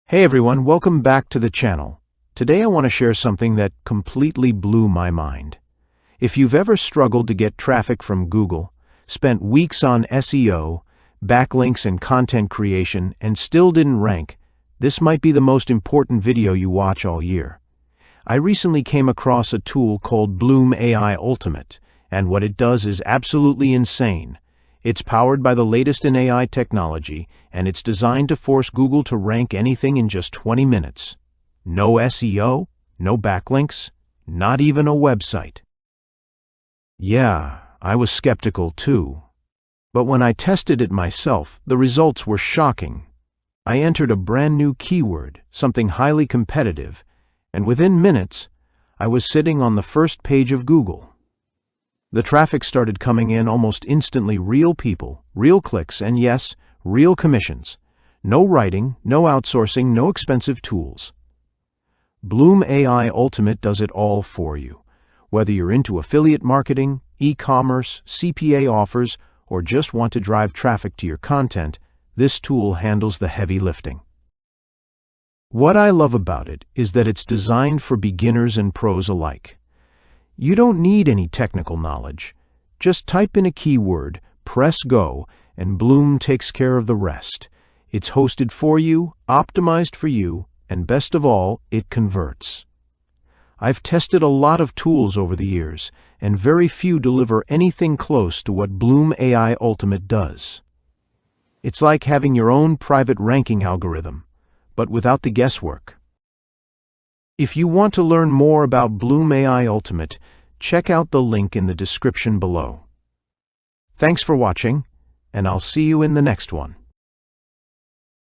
Hey everyone, welcome back to the channel. Today I want to share something that completely blew my mind. If you've ever struggled to get traffic from Google, spent weeks on SEO, backlinks and content creation, and still didn't rank, this might be the most important video you watch all year. I recently came across a tool called Bloom AI Ultimate, and what it does is absolutely insane. It's powered by the latest in AI technology, and it's designed to force Google to rank anything in just 20 minutes. No SEO, no backlinks, not even a website. Yeah, I was skeptical too. But when I tested it myself, the results were shocking. I entered a brand new keyword, something highly competitive, and within minutes, I was sitting on the first page of Google. The traffic started coming in almost instantly. Real people, real clicks, and yes, real commissions. No writing, no outsourcing, no expensive tools. Bloom AI Ultimate does it all for you. Whether you're into affiliate marketing, e-commerce, CPA offers, or just want to drive traffic to your content, this tool handles the heavy lifting. What I love about it is that it's designed for beginners and pros alike. You don't need any technical knowledge. Just type in a keyword, press go, and Bloom takes care of the rest. It's hosted for you, optimized for you, and best of all, it converts. I've tested a lot of tools over the years, and very few deliver anything close to what Bloom AI Ultimate does. It's like having your own private ranking algorithm, but without the guesswork. If you want to learn more about Bloom AI Ultimate, check out the link in the description below. Thanks for watching, and I'll see you in the next one.